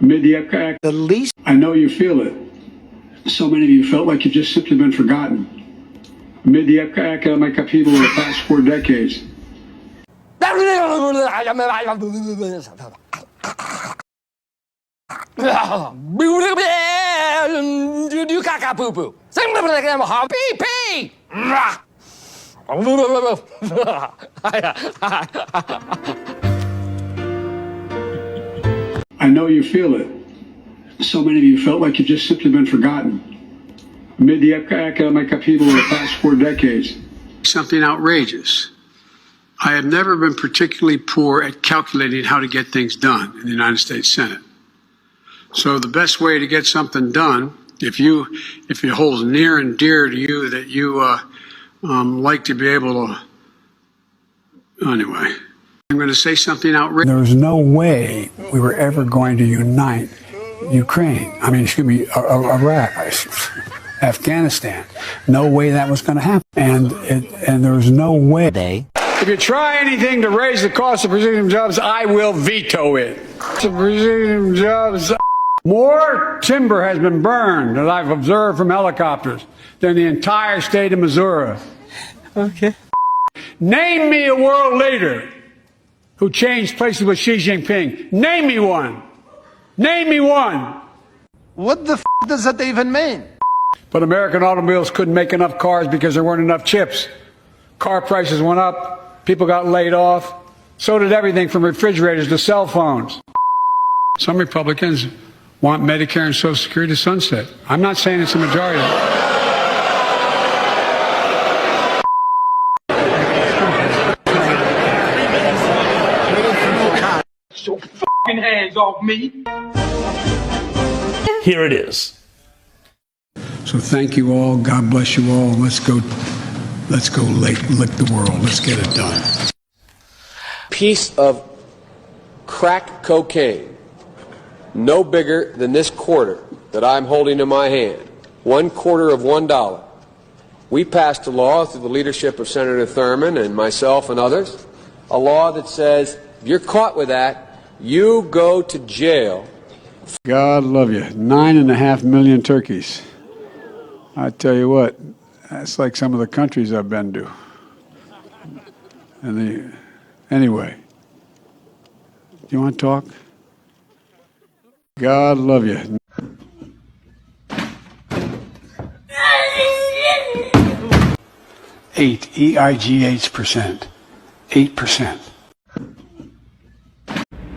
The least. I know you feel it. So many of you felt like you've just simply been forgotten. Economic upheaval of the past 4 decades. I know you feel it. So many of you felt like you've just simply been forgotten. Amid the economic upheaval of the past 4 decades. Something outrageous. I have never been particularly poor at calculating how to get things done in the United States Senate. So the best way to get something done, if it holds near and dear to you that you like to be able to, anyway, I'm going to say something outrageous. There was no way we were ever going to unite Ukraine. I mean, excuse me, Iraq, Afghanistan. No way that was going to happen. And there was no way. If you try anything to raise the cost of precision jobs, I will veto it. Precision jobs. More timber has been burned that I've observed from helicopters than the entire state of Missouri. Okay. Name me a world leader who changed places with Xi Jinping. Name me one. Name me one. What the f does that even mean? But American automobiles couldn't make enough cars because there weren't enough chips. Car prices went up. People got laid off. So did everything from refrigerators to cell phones. Some Republicans want Medicare and Social Security to sunset. I'm not saying it's a majority. Your fucking hands off me. Here it is. So thank you all. God bless you all. Let's go lick the world. Let's get it done. Piece of crack cocaine, no bigger than this quarter that I'm holding in my hand, 1/4 of $1. We passed a law through the leadership of Senator Thurmond and myself and others, a law that says if you're caught with that, you go to jail. God love you. 9.5 million turkeys. I tell you what, that's like some of the countries I've been to. Anyway, do you want to talk? God love you. EIGH%. 8%. Who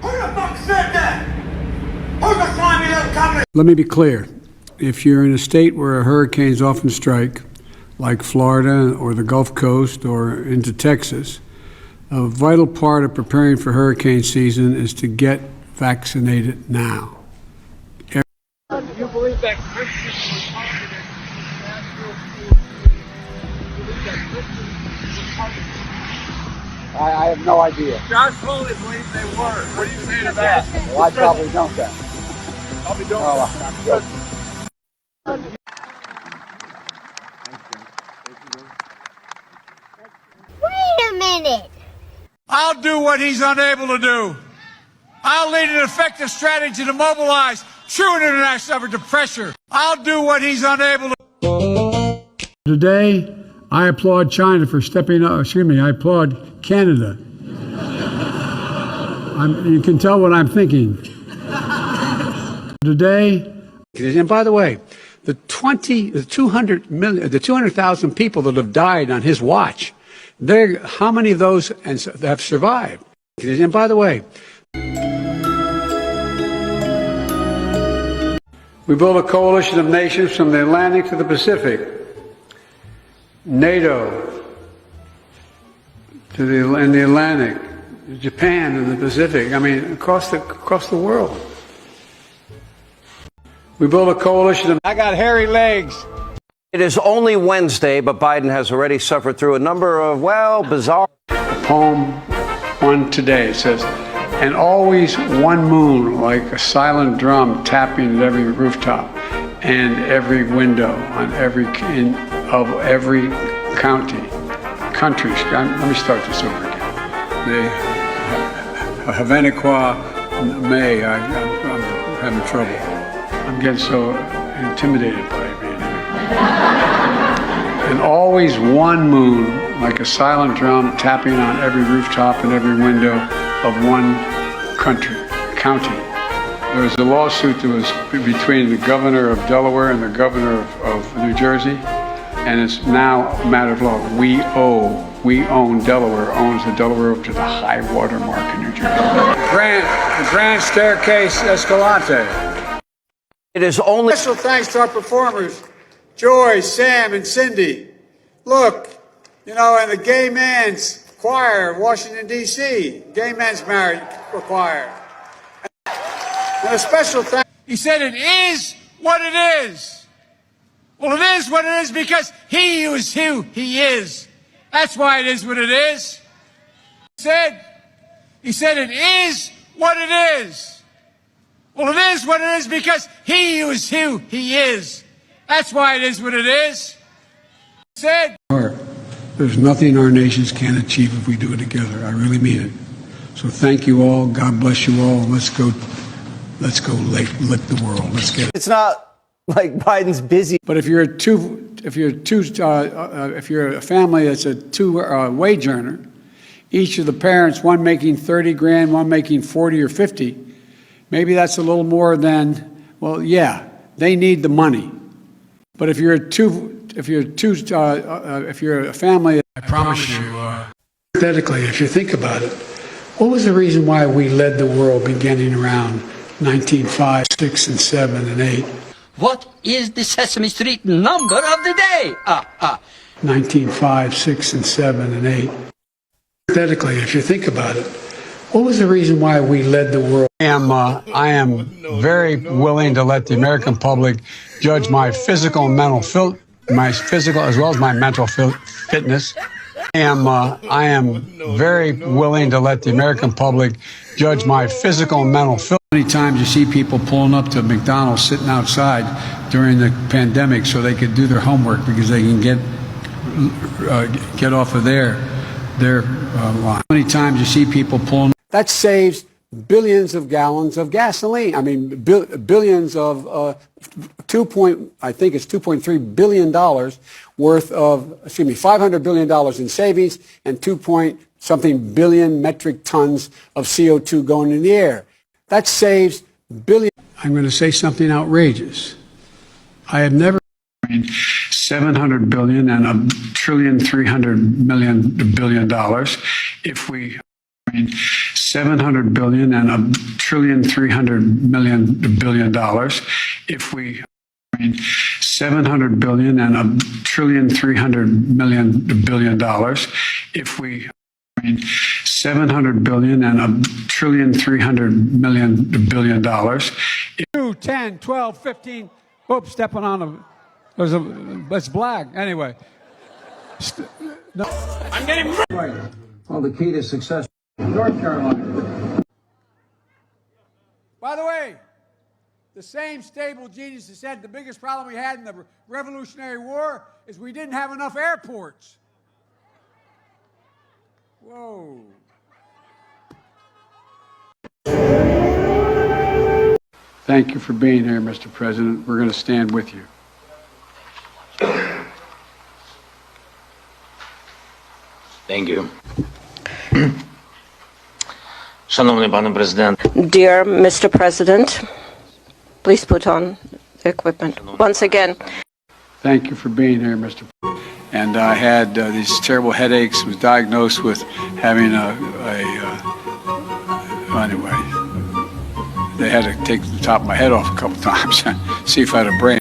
the fuck said that? Who's the slimy little company? Let me be clear. If you're in a state where hurricanes often strike, like Florida or the Gulf Coast or into Texas, a vital part of preparing for hurricane season is to get vaccinated now. Do you believe that Christians were targeted in natural I have no idea. Josh Foley believes they were. What do you say to that? Well, I probably don't then. Probably don't. Oh, Wait a minute. I'll do what he's unable to do. I'll lead an effective strategy to mobilize true international effort to pressure. I'll do what he's unable to. Today, I applaud China for stepping up. Excuse me, I applaud Canada. You can tell what I'm thinking. Today, and by the way, the 200,000 people that have died on his watch, how many of those have survived? And by the way, we built a coalition of nations from the Atlantic to the Pacific, NATO in the Atlantic, Japan in the Pacific. I mean, across the world. We built a coalition of. I got hairy legs. It is only Wednesday, but Biden has already suffered through a number of, well, bizarre. Poem one today. It says, and always one moon like a silent drum tapping at every rooftop and every window on every of every country. Let me start this over again. Havana Qua May. having trouble. I'm getting so intimidated by it being here. And always one moon, like a silent drum, tapping on every rooftop and every window of one county. There was a lawsuit that was between the governor of Delaware and the governor of New Jersey, and it's now a matter of law. We own Delaware, owns the Delaware up to the high water mark in New Jersey. The Grand Staircase Escalante. It is only. Special thanks to our performers, Joy, Sam, and Cindy. Look, you know, and the Gay Man's Choir of Washington, D.C., Gay Men's Marriage Choir. And a special thanks. He said it is what it is. Well, it is what it is because he is who he is. That's why it is what it is. He said it is what it is. Well, it is what it is because he is who he is. That's why it is what it is. There's nothing our nations can't achieve if we do it together. I really mean it. So thank you all. God bless you all. Let's go lick the world. Let's get it. It's not like Biden's busy. But if you're a family that's a wage earner, each of the parents, one making 30 grand, one making 40 or 50, maybe that's a little more than, well, yeah, they need the money. But if you're a family, I promise you, hypothetically, if you think about it, what was the reason why we led the world beginning around 1905, 6, and 7, and 8? What is the Sesame Street number of the day? 1905, 6, and 7, and 8. Hypothetically, if you think about it, what was the reason why we led the world? I am very willing to let the American public judge my physical and mental my physical as well as my mental fitness. I am very willing to let the American public judge my physical and mental fitness. Many times you see people pulling up to McDonald's sitting outside during the pandemic so they could do their homework because they can get off of their line. Many times you see people pulling. That saves billions of gallons of gasoline. I mean, billions of $2.3 billion worth of, $500 billion in savings and 2-point-something billion metric tons of CO2 going in the air. That saves billions. I'm going to say something outrageous. I have never seen $700 billion and $1.3 trillion if we 700 billion and $1.3 trillion if we 700 billion and $1.3 trillion if we 700 billion and $1.3 trillion 2, 10, 12, 15. Oops, stepping on that's black. Anyway. No. I'm getting Right. Well, the key to success. North Carolina. By the way, the same stable genius that said the biggest problem we had in the Revolutionary War is we didn't have enough airports. Whoa. Thank you for being here, Mr. President. We're going to stand with you. Thank you. Шановний пане президент. Dear Mr. President, please put on the equipment. Once again. Thank you for being here, Mr. President. And I had these terrible headaches, was diagnosed with having anyway, they had to take the top of my head off a couple times, see if I had a brain.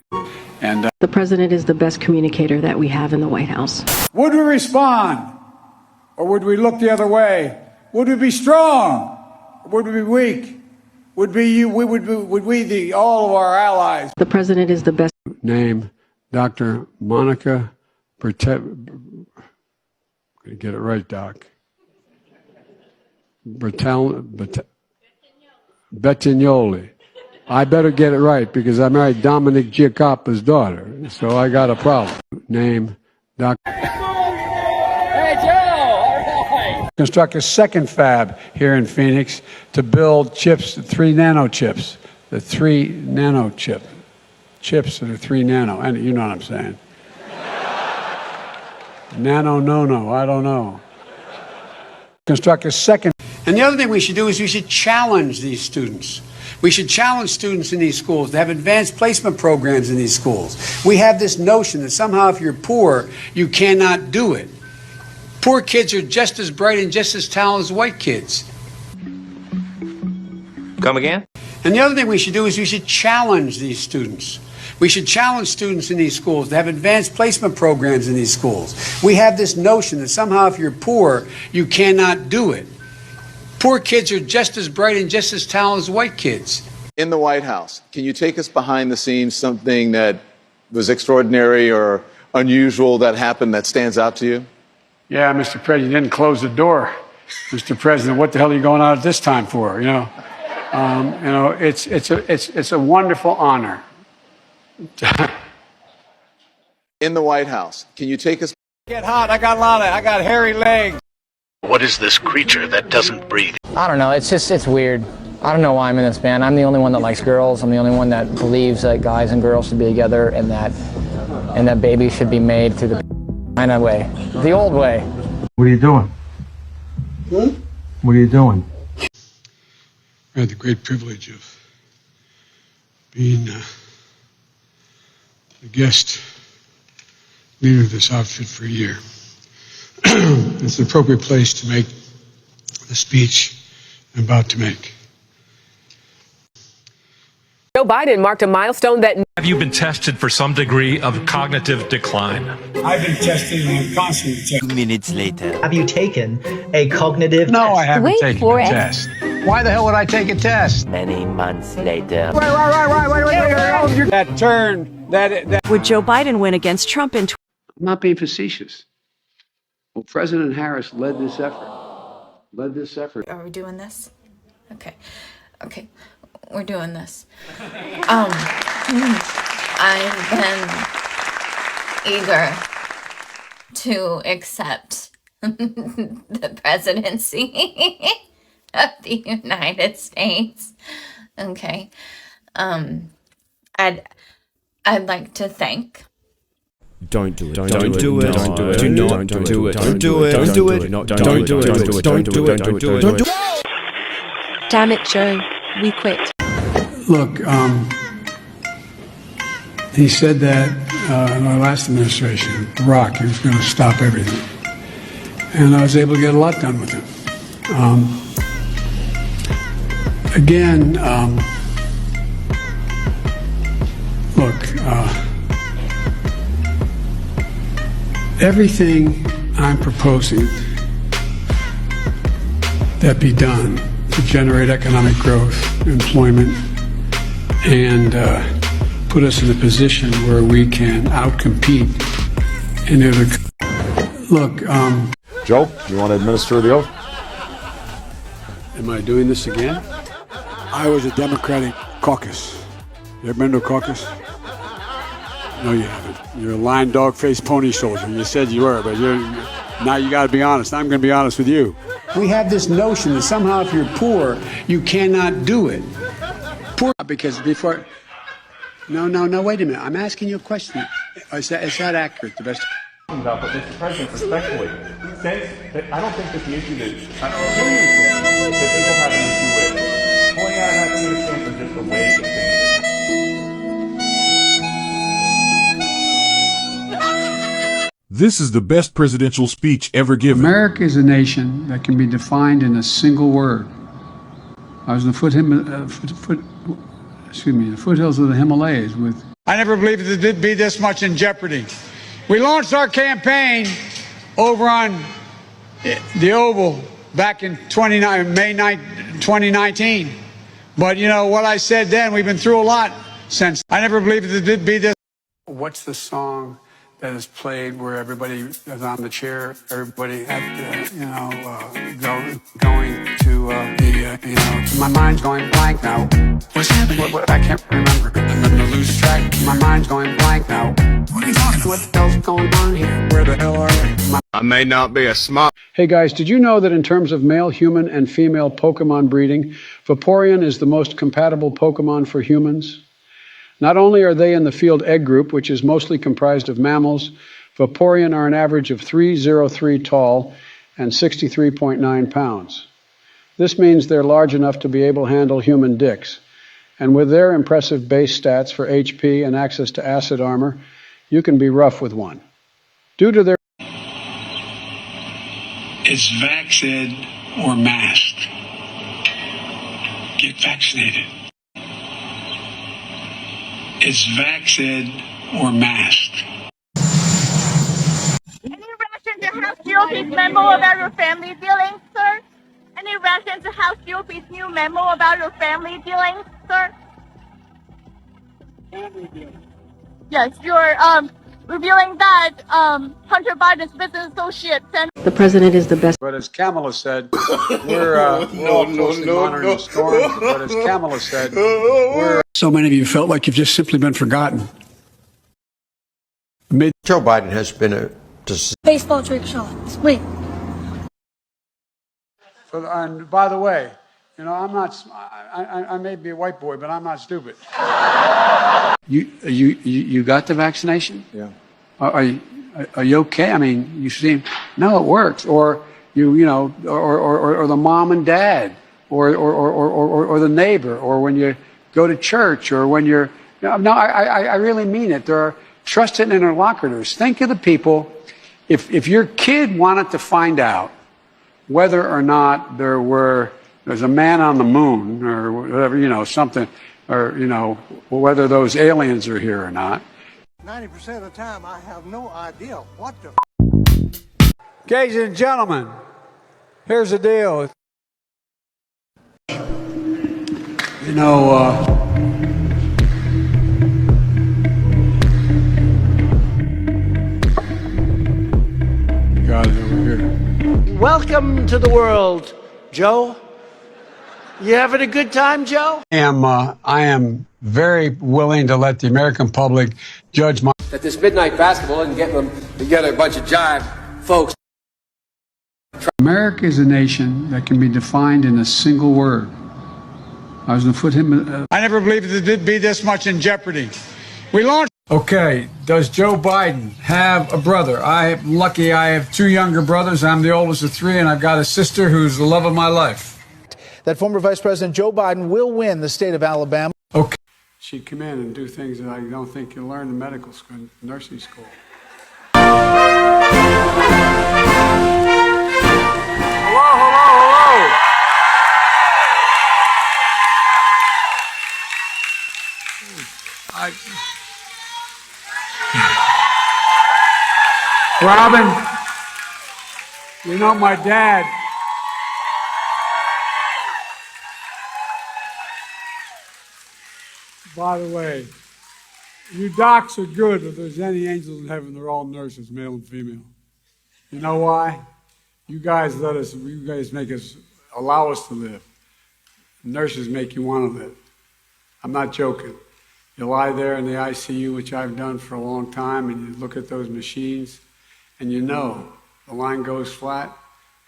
And the president is the best communicator that we have in the White House. Would we respond? Or would we look the other way? Would we be strong? Or would we be weak? Would we all of our allies? The president is the best. Name, Dr. Monica get it right, Doc. Bettignoli. I better get it right because I married Dominic Giacoppa's daughter, so I got a problem. Name, Dr. Hey, Joe! Construct a second fab here in Phoenix to build chips, 3 nano chips, the 3 nano chips that are 3 nano, and you know what I'm saying. Nano, no, I don't know. Construct a second. And the other thing we should do is we should challenge these students. We should challenge students in these schools to have advanced placement programs in these schools. We have this notion that somehow if you're poor, you cannot do it. Poor kids are just as bright and just as talented as white kids. Come again? And the other thing we should do is we should challenge these students. We should challenge students in these schools to have advanced placement programs in these schools. We have this notion that somehow if you're poor, you cannot do it. Poor kids are just as bright and just as talented as white kids. In the White House, can you take us behind the scenes, something that was extraordinary or unusual that happened that stands out to you? Yeah, Mr. President, you didn't close the door. Mr. President, what the hell are you going out at this time for? It's a wonderful honor. In the White House, can you take us? Get hot. I got hairy legs. What is this creature that doesn't breathe? I don't know. It's weird. I don't know why I'm in this band. I'm the only one that likes girls. I'm the only one that believes that guys and girls should be together and that babies should be made through the kind of way, the old way. What are you doing? What are you doing? I had the great privilege of being the guest leader of this outfit for a year. It's an appropriate place to make the speech I'm about to make. Joe Biden marked a milestone that... Have you been tested for some degree of cognitive decline? I've been tested and I'm constantly tested. 2 minutes later. Have you taken a cognitive No, test? I haven't Wait taken for a it. test. Why the hell would I take a test? Many months later. Wait. That turn, that... Would Joe Biden win against Trump in... I'm not being facetious. Well, President Harris led this effort. Are we doing this? Okay, we're doing this. I've been eager to accept the presidency of the United States. Okay. I'd like to thank. Don't do it. Don't do it. Don't do it. Do not do it. Don't do it. Don't do it. Don't do it. Don't do it. Don't do it. Don't do it. Don't do it. Damn it, Joe. We quit. Look, he said that in our last administration, Barack, he was going to stop everything. And I was able to get a lot done with him. Everything I'm proposing that be done to generate economic growth, employment, and put us in a position where we can outcompete any other. Look, Joe, you want to administer the oath? am I doing this again? I was a Democratic caucus. You ever been to a caucus? No, you haven't. You're a lying dog-faced pony soldier. You said you were, but now you got to be honest. I'm going to be honest with you. We have this notion that somehow if you're poor, you cannot do it. Poor, because before... No, wait a minute. I'm asking you a question. Is that accurate? The best... But Mr. President, respectfully, I don't think that the issue that people have an issue with pulling out of that case or just the way that things This is the best presidential speech ever given. America is a nation that can be defined in a single word. I was in the foothills of the Himalayas with... I never believed that there'd be this much in jeopardy. We launched our campaign over on the Oval back in May 2019. But you know what I said then, we've been through a lot since. I never believed that there'd be this. What's the song that is played where everybody is on the chair, everybody at going to my mind's going blank now. What's happening? What I can't remember. I'm gonna lose track. My mind's going blank now. What are you talking about? What the hell's going on here? Where the hell are you? I may not be a smart. Hey guys, did you know that in terms of male human and female Pokemon breeding, Vaporeon is the most compatible Pokemon for humans? Not only are they in the field egg group, which is mostly comprised of mammals, Vaporeon are an average of 303 tall and 63.9 pounds. This means they're large enough to be able to handle human dicks. And with their impressive base stats for HP and access to acid armor, you can be rough with one. Due to their... It's vaxxed or masked. Get vaccinated. It's vaxxed or masked. Any ration to House GOP's memo about your family dealings, sir? Any ration to House GOP's new memo about your family dealings, sir? Yes, you're revealing that Hunter Biden's business associate sent. The president is the best. But as Kamala said, we're all closely monitoring the storm. But as Kamala said, we're... So many of you felt like you've just simply been forgotten. Joe Biden has been a... Baseball trick shots. Wait. And by the way, you know, I'm not... I may be a white boy, but I'm not stupid. You got the vaccination? Yeah. Are you okay? I mean, you seem... No, it works. Or or the mom and dad, or the neighbor, or when you go to church, or when you're... No, I really mean it. There are trusted interlocutors. Think of the people... If your kid wanted to find out whether or not there's a man on the moon or whatever, something, or, whether those aliens are here or not. 90% of the time, I have no idea what the Ladies and gentlemen, here's the deal. God is over here. Welcome to the world, Joe. You having a good time, Joe? I am very willing to let the American public judge my... That this midnight basketball isn't getting them together, a bunch of jive folks. America is a nation that can be defined in a single word. I was going to put him... I never believed there'd be this much in jeopardy. We launched... Okay, does Joe Biden have a brother? I'm lucky I have two younger brothers. I'm the oldest of three, and I've got a sister who's the love of my life. That former Vice President Joe Biden will win the state of Alabama. Okay. She'd come in and do things that I don't think you learn in medical school, nursing school. Hello. Robin, my dad. By the way, you docs are good. If there's any angels in heaven, they're all nurses, male and female. You know why? You guys allow us to live. Nurses make you want to live. I'm not joking. You lie there in the ICU, which I've done for a long time, and you look at those machines, and you know the line goes flat,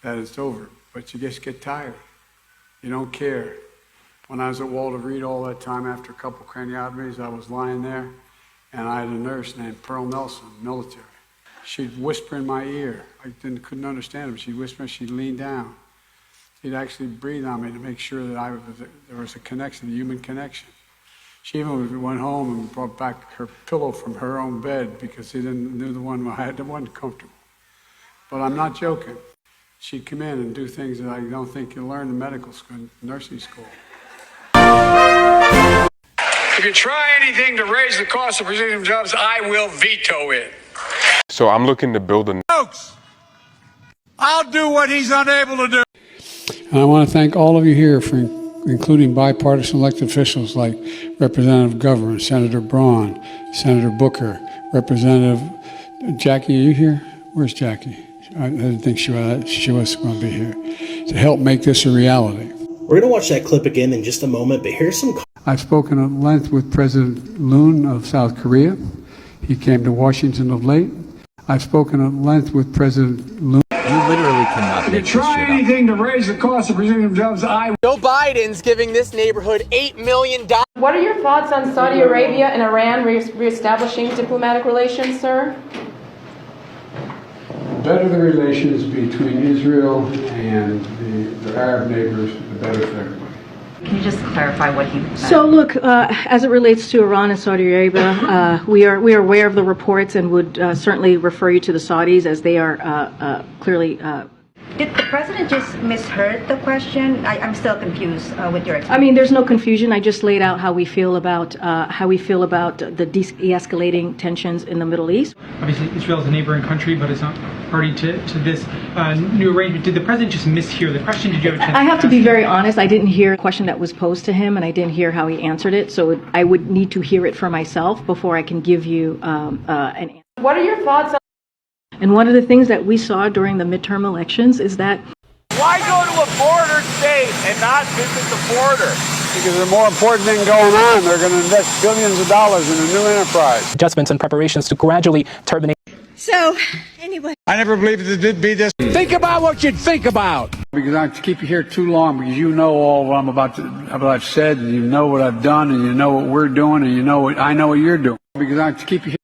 that it's over. But you just get tired. You don't care. When I was at Walter Reed all that time, after a couple craniotomies, I was lying there, and I had a nurse named Pearl Nelson, military. She'd whisper in my ear. I couldn't understand her. She'd whisper, she'd lean down. She'd actually breathe on me to make sure that there was a connection, a human connection. She even went home and brought back her pillow from her own bed because she knew the one I had, the one comfortable. But I'm not joking. She'd come in and do things that I don't think you learn in medical school, nursing school. If you try anything to raise the cost of precision jobs, I will veto it. So I'm looking to build a... Folks, I'll do what he's unable to do. And I want to thank all of you here for including bipartisan elected officials like Representative Governor, Senator Braun, Senator Booker, Representative Jackie. Are you here? Where's Jackie? I didn't think she was going to be here to help make this a reality. We're going to watch that clip again in just a moment, but here's some... I've spoken at length with President Moon of South Korea. He came to Washington of late. I've spoken at length with President Lula. You literally cannot make this shit up. anything to raise the cost of presenting jobs, Joe Biden's giving this neighborhood $8 million. What are your thoughts on Saudi Arabia and Iran reestablishing diplomatic relations, sir? The better the relations between Israel and the Arab neighbors, the better for everybody. Can you just clarify what he meant? So look, as it relates to Iran and Saudi Arabia, we are aware of the reports and would certainly refer you to the Saudis as they are clearly. Did the president just misheard the question? I'm still confused with your. I mean, there's no confusion. I just laid out how we feel about the de-escalating tensions in the Middle East. Obviously, Israel is a neighboring country, but it's not party to this new arrangement. Did the president just mishear the question? Did you have a chance? I have to be very honest. I didn't hear the question that was posed to him, and I didn't hear how he answered it. So I would need to hear it for myself before I can give you an answer. What are your thoughts on? And one of the things that we saw during the midterm elections is that. Why go to a border state and not visit the border? Because there's a more important thing going on. They're going to invest billions of dollars in a new enterprise. Adjustments and preparations to gradually terminate. So, anyway. I never believed it'd be this. Think about what you'd think about. Because I keep you here too long because you know all what what I've said, and you know what I've done, and you know what we're doing, and you know what I know what you're doing. Because I keep you here.